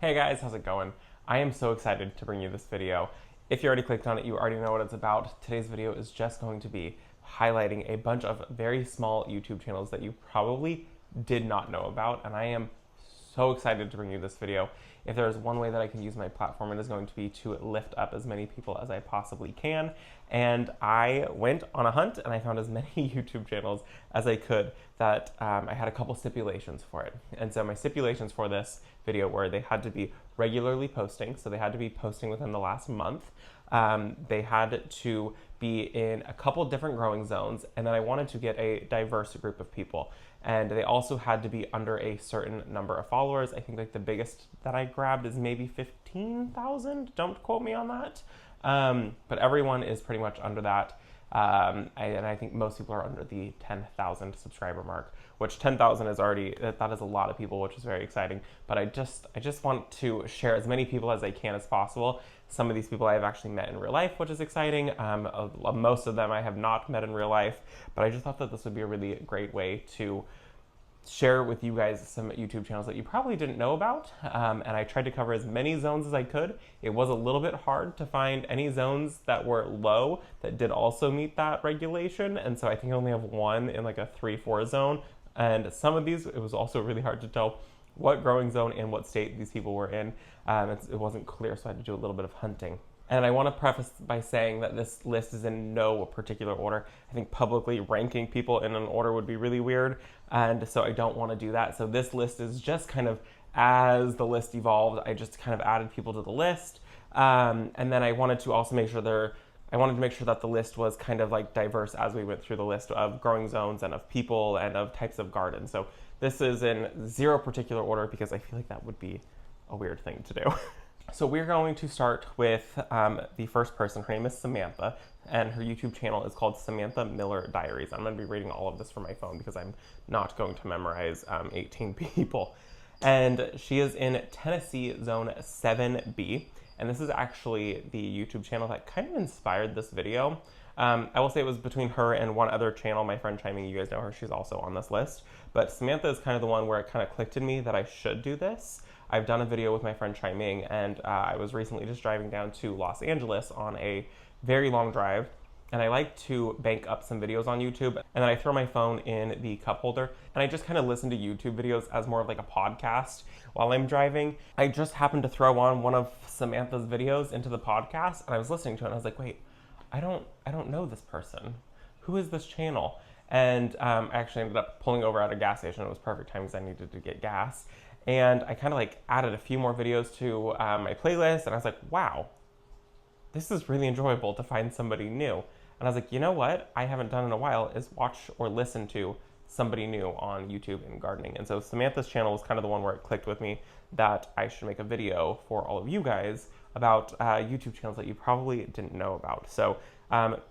Hey guys, how's it going? I am so excited to bring you this video. If you already clicked on it, you already know what it's about. Today's video is just going to be highlighting a bunch of very small YouTube channels that you probably did not know about, and I am so excited to bring you this video. If there's one way that I can use my platform, it is going to be to lift up as many people as I possibly can. And I went on a hunt and I found as many YouTube channels as I could that I had a couple stipulations for it. And so my stipulations for this video were they had to be regularly posting, so they had to be posting within the last month. They had to be in a couple different growing zones, and then I wanted to get a diverse group of people. And they also had to be under a certain number of followers. I think like the biggest that I grabbed is maybe 15,000. Don't quote me on that. But everyone is pretty much under that. And I think most people are under the 10,000 subscriber mark, which 10,000 is already, that is a lot of people, which is very exciting. But I just want to share as many people as I can as possible. Some of these people I have actually met in real life, which is exciting. Most of them I have not met in real life, but I just thought that this would be a really great way to share with you guys some YouTube channels that you probably didn't know about. And I tried to cover as many zones as I could. It was a little bit hard to find any zones that were low that did also meet that regulation. And so I think I only have one in like a 3-4 zone. And some of these, it was also really hard to tell what growing zone and what state these people were in. It wasn't clear, so I had to do a little bit of hunting. And I want to preface by saying that this list is in no particular order. I think publicly ranking people in an order would be really weird, and so I don't want to do that. So this list is just kind of, as the list evolved, I just kind of added people to the list. And then I wanted to also make sure that the list was kind of like diverse as we went through the list of growing zones and of people and of types of gardens. So this is in zero particular order because I feel like that would be a weird thing to do. So we're going to start with the first person. Her name is Samantha, and her YouTube channel is called Samantha Miller Diaries. I'm going to be reading all of this from my phone because I'm not going to memorize 18 people. And she is in Tennessee Zone 7B, and this is actually the YouTube channel that kind of inspired this video. I will say it was between her and one other channel, my friend Chia-Ming. You guys know her, she's also on this list. But Samantha is kind of the one where it kind of clicked in me that I should do this. I've done a video with my friend Chia-Ming, and I was recently just driving down to Los Angeles on a very long drive, and I like to bank up some videos on YouTube, and then I throw my phone in the cup holder, and I just kind of listen to YouTube videos as more of like a podcast while I'm driving. I just happened to throw on one of Samantha's videos into the podcast, and I was listening to it, and I was like, wait, I don't know this person. Who is this channel? And I actually ended up pulling over at a gas station. It was perfect time because I needed to get gas. And I kind of like added a few more videos to my playlist, and I was like, wow, this is really enjoyable to find somebody new. And I was like, you know what I haven't done in a while is watch or listen to somebody new on YouTube in gardening. And so Samantha's channel was kind of the one where it clicked with me that I should make a video for all of you guys about YouTube channels that you probably didn't know about. So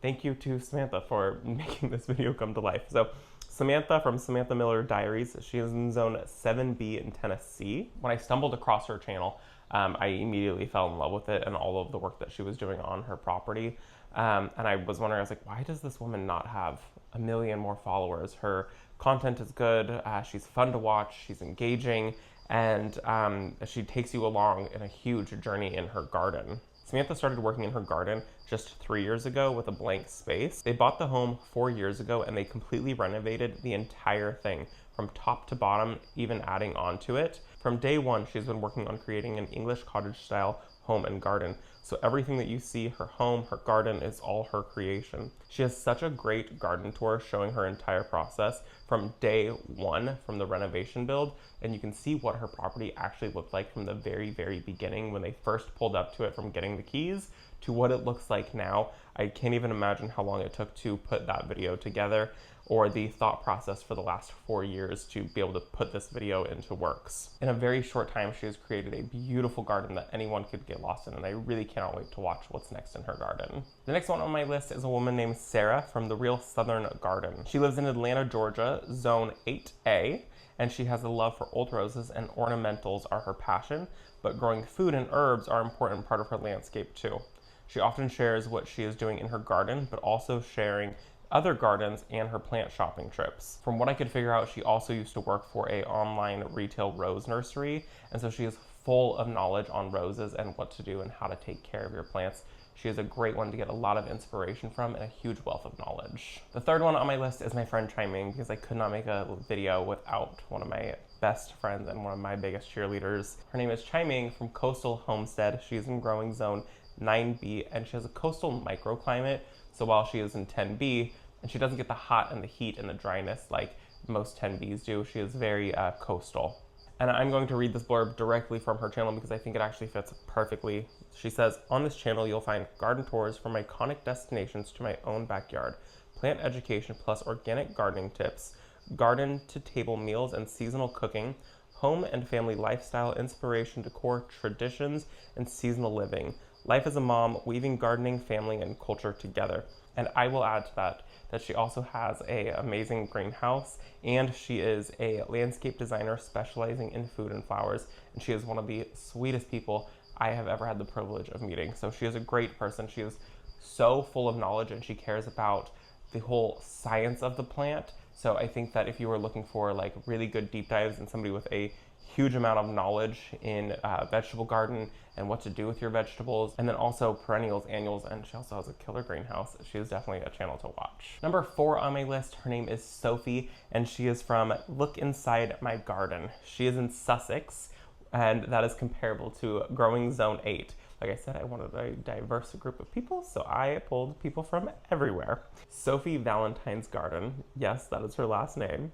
thank you to Samantha for making this video come to life. So Samantha from Samantha Miller Diaries, she is in Zone 7B in Tennessee. When I stumbled across her channel, I immediately fell in love with it and all of the work that she was doing on her property. And I was wondering, I was like, why does this woman not have 1 million more followers? Her content is good, she's fun to watch, she's engaging, and she takes you along in a huge journey in her garden. Samantha started working in her garden just 3 years ago with a blank space. They bought the home 4 years ago and they completely renovated the entire thing from top to bottom, even adding on to it. From day one, she's been working on creating an English cottage style home and garden. So everything that you see, her home, her garden, is all her creation. She has such a great garden tour showing her entire process from day one, from the renovation build, and you can see what her property actually looked like from the very, very beginning when they first pulled up to it from getting the keys to what it looks like now. I can't even imagine how long it took to put that video together, or the thought process for the last 4 years to be able to put this video into works. In a very short time, she has created a beautiful garden that anyone could get lost in, and I really cannot wait to watch what's next in her garden. The next one on my list is a woman named Sarah from The Real Southern Garden. She lives in Atlanta, Georgia, Zone 8A, and she has a love for old roses, and ornamentals are her passion, but growing food and herbs are an important part of her landscape too. She often shares what she is doing in her garden, but also sharing other gardens and her plant shopping trips. From what I could figure out, she also used to work for an online retail rose nursery, and so she is full of knowledge on roses and what to do and how to take care of your plants. She is a great one to get a lot of inspiration from and a huge wealth of knowledge. The third one on my list is my friend Chia-Ming, because I could not make a video without one of my best friends and one of my biggest cheerleaders. Her name is Chia-Ming from Coastal Homestead. She's in growing zone 9B, and she has a coastal microclimate. So while she is in 10B, and she doesn't get the hot and the heat and the dryness like most 10Bs do, she is very coastal. And I'm going to read this blurb directly from her channel because I think it actually fits perfectly. She says, "On this channel, you'll find garden tours from iconic destinations to my own backyard, plant education plus organic gardening tips, garden to table meals and seasonal cooking, home and family lifestyle, inspiration, decor, traditions, and seasonal living. Life as a mom, weaving gardening, family, and culture together." And I will add to that she also has an amazing greenhouse, and she is a landscape designer specializing in food and flowers, and she is one of the sweetest people I have ever had the privilege of meeting. So she is a great person. She is so full of knowledge, and she cares about the whole science of the plant. So I think that if you were looking for like really good deep dives and somebody with a huge amount of knowledge in vegetable garden and what to do with your vegetables, and then also perennials, annuals, and she also has a killer greenhouse, she is definitely a channel to watch. Number 4 on my list, her name is Sophie, and she is from Look Inside My Garden. She is in Sussex, and that is comparable to Growing Zone 8. Like I said, I wanted a diverse group of people, so I pulled people from everywhere. Sophie Valentine's Garden, yes, that is her last name,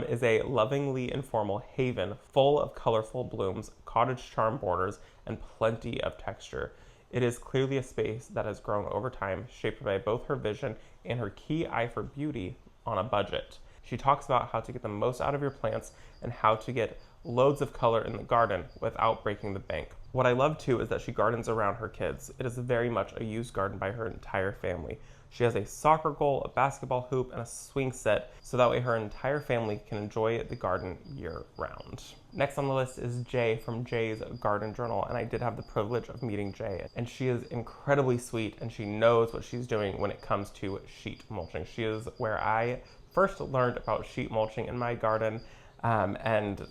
is a lovingly informal haven full of colorful blooms, cottage charm borders, and plenty of texture. It is clearly a space that has grown over time, shaped by both her vision and her key eye for beauty on a budget. She talks about how to get the most out of your plants and how to get loads of color in the garden without breaking the bank. What I love too is that she gardens around her kids. It is very much a used garden by her entire family. She has a soccer goal, a basketball hoop, and a swing set, so that way her entire family can enjoy the garden year round. Next on the list is Jay from Jay's Garden Journal, and I did have the privilege of meeting Jay, and she is incredibly sweet, and she knows what she's doing when it comes to sheet mulching. She is where I first learned about sheet mulching in my garden. And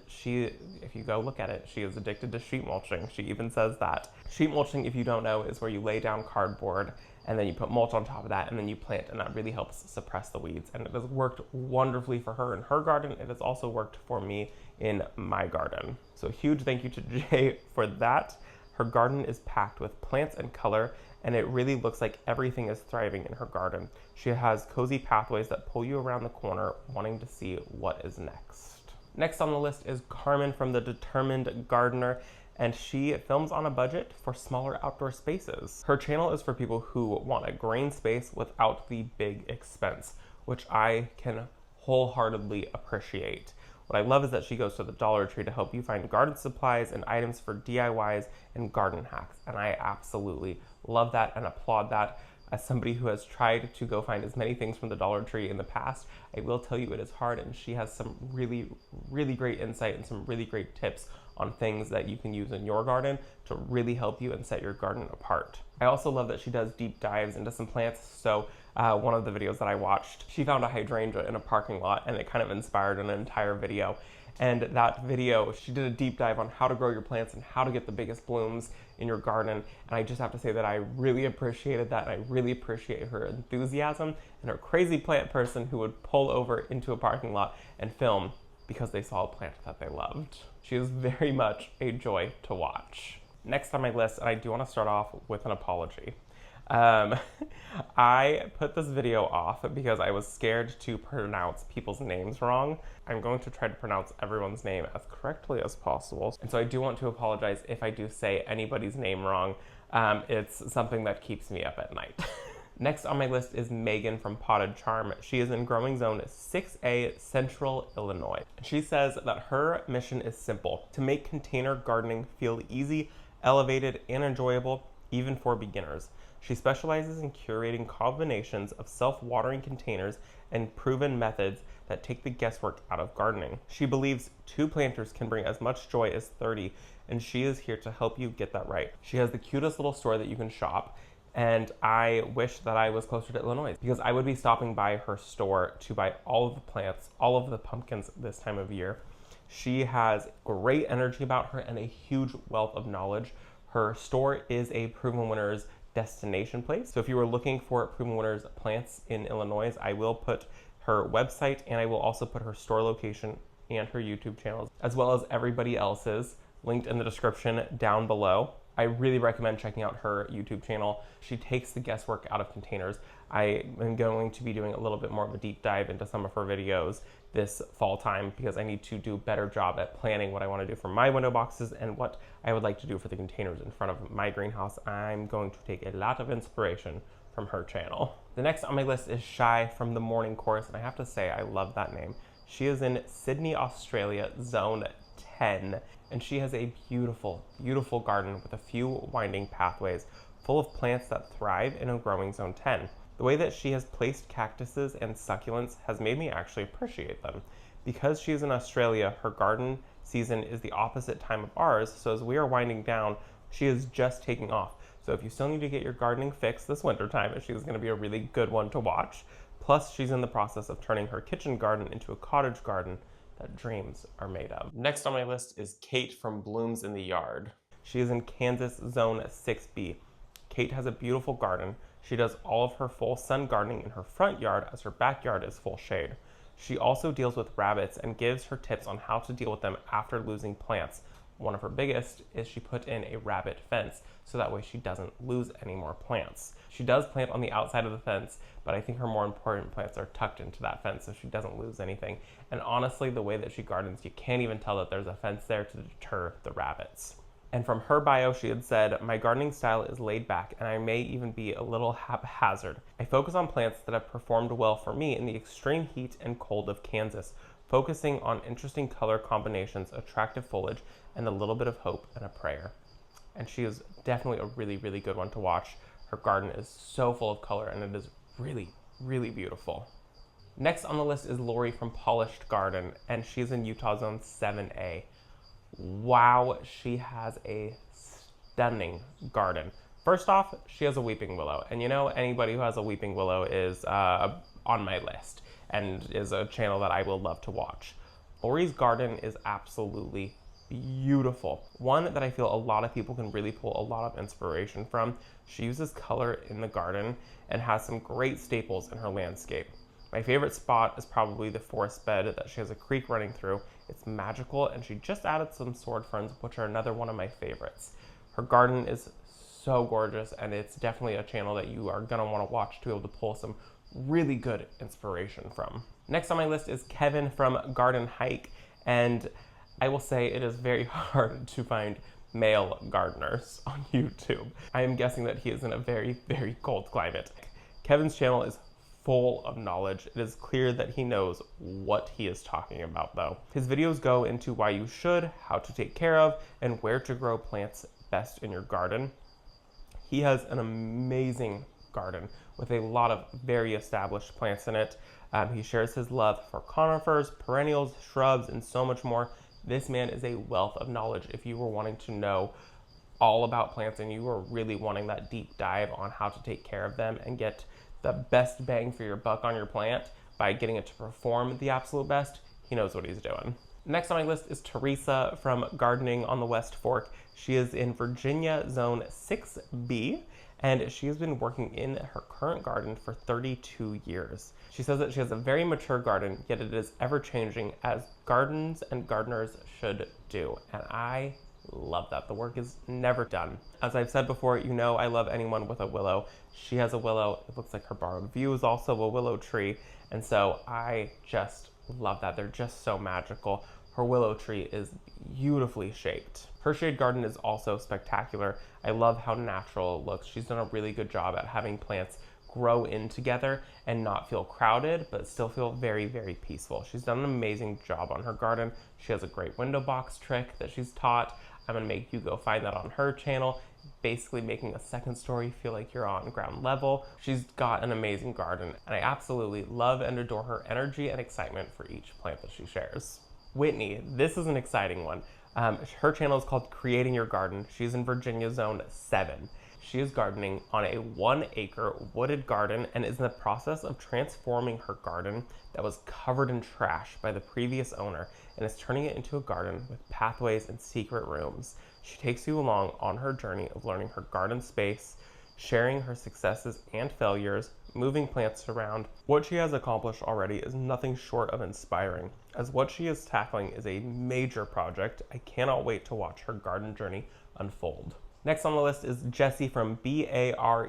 she, if you go look at it, she is addicted to sheet mulching. She even says that. Sheet mulching, if you don't know, is where you lay down cardboard and then you put mulch on top of that and then you plant, and that really helps suppress the weeds. And it has worked wonderfully for her in her garden. It has also worked for me in my garden. So a huge thank you to Jay for that. Her garden is packed with plants and color, and it really looks like everything is thriving in her garden. She has cozy pathways that pull you around the corner, wanting to see what is next. Next on the list is Carmen from The Determined Gardener, and she films on a budget for smaller outdoor spaces. Her channel is for people who want a green space without the big expense, which I can wholeheartedly appreciate. What I love is that she goes to the Dollar Tree to help you find garden supplies and items for DIYs and garden hacks. And I absolutely love that and applaud that. As somebody who has tried to go find as many things from the Dollar Tree in the past, I will tell you it is hard, and she has some really, really great insight and some really great tips on things that you can use in your garden to really help you and set your garden apart. I also love that she does deep dives into some plants. So one of the videos that I watched, she found a hydrangea in a parking lot, and it kind of inspired an entire video. And that video, she did a deep dive on how to grow your plants and how to get the biggest blooms in your garden. And I just have to say that I really appreciated that. And I really appreciate her enthusiasm and her crazy plant person who would pull over into a parking lot and film because they saw a plant that they loved. She is very much a joy to watch. Next on my list, and I do want to start off with an apology. I put this video off because I was scared to pronounce people's names wrong. I'm going to try to pronounce everyone's name as correctly as possible. And so I do want to apologize if I do say anybody's name wrong. It's something that keeps me up at night. Next on my list is Meagan from Potted Charm. She is in Growing Zone 6A, Central Illinois. She says that her mission is simple: to make container gardening feel easy, elevated, and enjoyable, even for beginners. She specializes in curating combinations of self-watering containers and proven methods that take the guesswork out of gardening. She believes 2 planters can bring as much joy as 30, and she is here to help you get that right. She has the cutest little store that you can shop, and I wish that I was closer to Illinois because I would be stopping by her store to buy all of the plants, all of the pumpkins this time of year. She has great energy about her and a huge wealth of knowledge. Her store is a Proven Winners destination place. So if you were looking for Proven Winners plants in Illinois, I will put her website and I will also put her store location and her YouTube channels, as well as everybody else's, linked in the description down below. I really recommend checking out her YouTube channel. She takes the guesswork out of containers. I am going to be doing a little bit more of a deep dive into some of her videos this fall time because I need to do a better job at planning what I want to do for my window boxes and what I would like to do for the containers in front of my greenhouse. I'm going to take a lot of inspiration from her channel. The next on my list is Shy from The Morning Course, and I have to say I love that name. She is in Sydney, Australia, Zone 10, and she has a beautiful, beautiful garden with a few winding pathways full of plants that thrive in a growing Zone 10. The way that she has placed cactuses and succulents has made me actually appreciate them. Because she is in Australia, her garden season is the opposite time of ours, so as we are winding down, she is just taking off. So if you still need to get your gardening fixed this winter time, she is going to be a really good one to watch. Plus, she's in the process of turning her kitchen garden into a cottage garden that dreams are made of. Next on my list is Kate from Blooms in the Yard. She is in Kansas Zone 6B. Kate has a beautiful garden. She does all of her full sun gardening in her front yard as her backyard is full shade. She also deals with rabbits and gives her tips on how to deal with them after losing plants. One of her biggest is she put in a rabbit fence so that way she doesn't lose any more plants. She does plant on the outside of the fence, but I think her more important plants are tucked into that fence so she doesn't lose anything. And honestly, the way that she gardens, you can't even tell that there's a fence there to deter the rabbits. And from her bio, she had said, "My gardening style is laid back and I may even be a little haphazard. I focus on plants that have performed well for me in the extreme heat and cold of Kansas, focusing on interesting color combinations, attractive foliage, and a little bit of hope and a prayer." And she is definitely a really, really good one to watch. Her garden is so full of color and it is really, really beautiful. Next on the list is Laurie from Polished Garden, and she's in Utah Zone 7A. Wow, she has a stunning garden. First off, she has a weeping willow, and you know, anybody who has a weeping willow is on my list and is a channel that I will love to watch. Laurie's garden is absolutely beautiful. One that I feel a lot of people can really pull a lot of inspiration from. She uses color in the garden and has some great staples in her landscape. My favorite spot is probably the forest bed that she has a creek running through. It's magical, and she just added some sword ferns, which are another one of my favorites. Her garden is so gorgeous, and it's definitely a channel that you are gonna wanna watch to be able to pull some really good inspiration from. Next on my list is Kevin from Garden Hike, and I will say it is very hard to find male gardeners on YouTube. I am guessing that he is in a very, very cold climate. Kevin's channel is full of knowledge. It is clear that he knows what he is talking about though. His videos go into why you should, how to take care of, and where to grow plants best in your garden. He has an amazing garden with a lot of very established plants in it. He shares his love for conifers, perennials, shrubs, and so much more. This man is a wealth of knowledge. If you were wanting to know all about plants and you were really wanting that deep dive on how to take care of them and get the best bang for your buck on your plant by getting it to perform the absolute best, he knows what he's doing. Next on my list is Teresa from Gardening on the West Fork. She is in Virginia Zone 6B, and she has been working in her current garden for 32 years. She says that she has a very mature garden, yet it is ever changing, as gardens and gardeners should do. And I love that. The work is never done. As I've said before, you know I love anyone with a willow. She has a willow. It looks like her borrowed view is also a willow tree. And so I just love that. They're just so magical. Her willow tree is beautifully shaped. Her shade garden is also spectacular. I love how natural it looks. She's done a really good job at having plants grow in together and not feel crowded, but still feel very, very peaceful. She's done an amazing job on her garden. She has a great window box trick that she's taught. I'm gonna make you go find that on her channel, basically making a second story feel like you're on ground level. She's got an amazing garden, and I absolutely love and adore her energy and excitement for each plant that she shares. Whitney, this is an exciting one. Her channel is called Creating Your Garden. She's in Virginia Zone 7. She is gardening on a 1-acre wooded garden and is in the process of transforming her garden that was covered in trash by the previous owner and is turning it into a garden with pathways and secret rooms. She takes you along on her journey of learning her garden space, sharing her successes and failures, moving plants around. What she has accomplished already is nothing short of inspiring, as what she is tackling is a major project. I cannot wait to watch her garden journey unfold. Next on the list is Jessie from BARE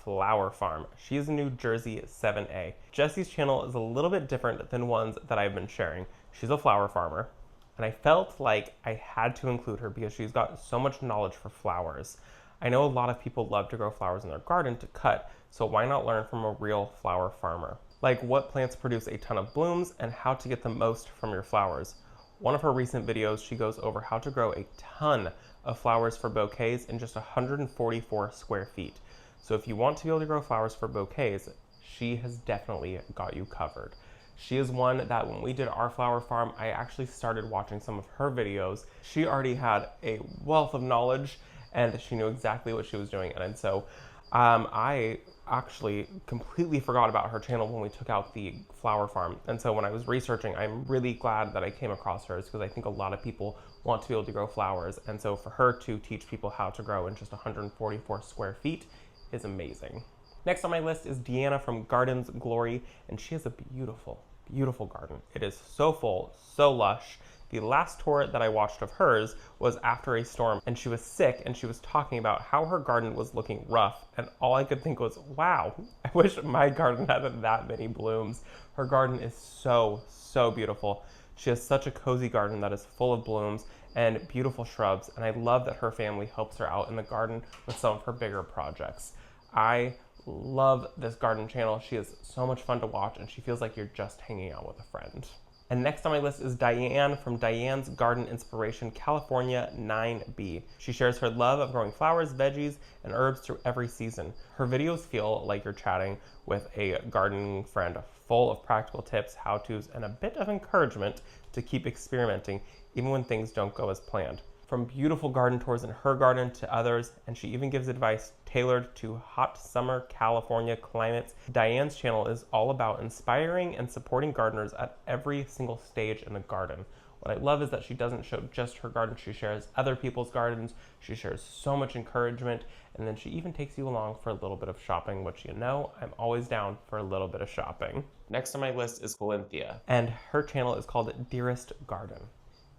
Flower Farm. She is in New Jersey 7A. Jessie's channel is a little bit different than ones that I've been sharing. She's a flower farmer, and I felt like I had to include her because she's got so much knowledge for flowers. I know a lot of people love to grow flowers in their garden to cut, so why not learn from a real flower farmer? Like what plants produce a ton of blooms and how to get the most from your flowers. One of her recent videos, she goes over how to grow a ton of flowers for bouquets in just 144 square feet. So if you want to be able to grow flowers for bouquets, she has definitely got you covered. She is one that when we did our flower farm, I actually started watching some of her videos. She already had a wealth of knowledge and she knew exactly what she was doing. And so I actually completely forgot about her channel when we took out the flower farm. And so when I was researching, I'm really glad that I came across hers because I think a lot of people want to be able to grow flowers. And so for her to teach people how to grow in just 144 square feet is amazing. Next on my list is Deanna from Gardens Glory, and she has a beautiful, beautiful garden. It is so full, so lush. The last tour that I watched of hers was after a storm, and she was sick, and she was talking about how her garden was looking rough, and all I could think was, wow, I wish my garden had that many blooms. Her garden is so, so beautiful. She has such a cozy garden that is full of blooms and beautiful shrubs, and I love that her family helps her out in the garden with some of her bigger projects. I love this garden channel. She is so much fun to watch, and she feels like you're just hanging out with a friend. And next on my list is Diane from Diane's Garden Inspiration, California 9B. She shares her love of growing flowers, veggies, and herbs through every season. Her videos feel like you're chatting with a gardening friend, full of practical tips, how-tos, and a bit of encouragement to keep experimenting even when things don't go as planned. From beautiful garden tours in her garden to others, and she even gives advice tailored to hot summer California climates. Diane's channel is all about inspiring and supporting gardeners at every single stage in the garden. What I love is that she doesn't show just her garden, she shares other people's gardens, she shares so much encouragement, and then she even takes you along for a little bit of shopping, which you know, I'm always down for a little bit of shopping. Next on my list is Quilenthia, and her channel is called Dearest Garden.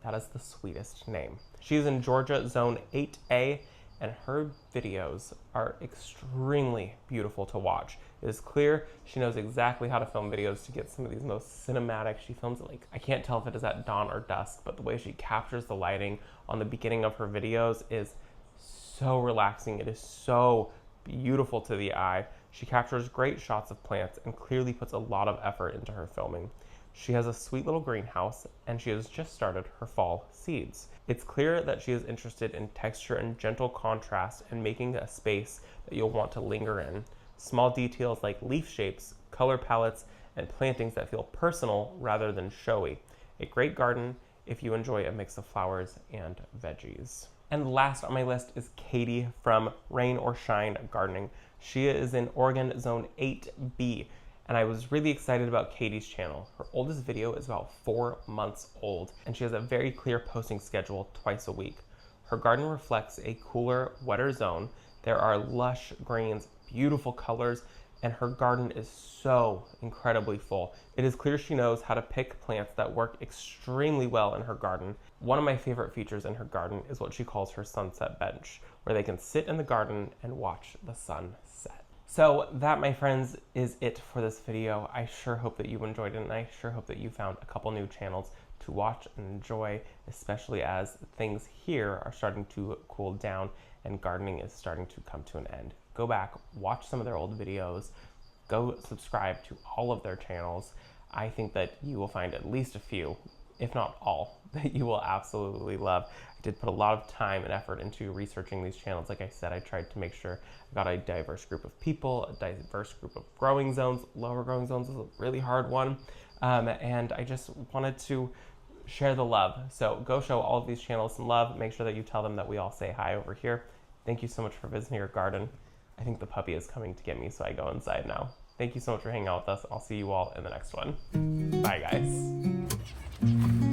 That is the sweetest name. She is in Georgia Zone 8A, and her videos are extremely beautiful to watch. It is clear she knows exactly how to film videos to get some of these most cinematic. She films it like, I can't tell if it is at dawn or dusk, but the way she captures the lighting on the beginning of her videos is so relaxing. It is so beautiful to the eye. She captures great shots of plants and clearly puts a lot of effort into her filming. She has a sweet little greenhouse, and she has just started her fall seeds. It's clear that she is interested in texture and gentle contrast and making a space that you'll want to linger in. Small details like leaf shapes, color palettes, and plantings that feel personal rather than showy. A great garden if you enjoy a mix of flowers and veggies. And last on my list is Kadie from Rain or Shine Gardening. She is in Oregon Zone 8B. And I was really excited about Kadie's channel. Her oldest video is about 4 months old, and she has a very clear posting schedule twice a week. Her garden reflects a cooler, wetter zone. There are lush greens, beautiful colors, and her garden is so incredibly full. It is clear she knows how to pick plants that work extremely well in her garden. One of my favorite features in her garden is what she calls her sunset bench, where they can sit in the garden and watch the sun set. So that, my friends, is it for this video. I sure hope that you enjoyed it, and I sure hope that you found a couple new channels to watch and enjoy, especially as things here are starting to cool down and gardening is starting to come to an end. Go back, watch some of their old videos, go subscribe to all of their channels. I think that you will find at least a few, if not all, that you will absolutely love. I did put a lot of time and effort into researching these channels. Like I said, I tried to make sure I got a diverse group of people, a diverse group of growing zones. Lower growing zones is a really hard one. And I just wanted to share the love. So go show all of these channels some love. Make sure that you tell them that we all say hi over here. Thank you so much for visiting our garden. I think the puppy is coming to get me, so I go inside now. Thank you so much for hanging out with us. I'll see you all in the next one. Bye, guys.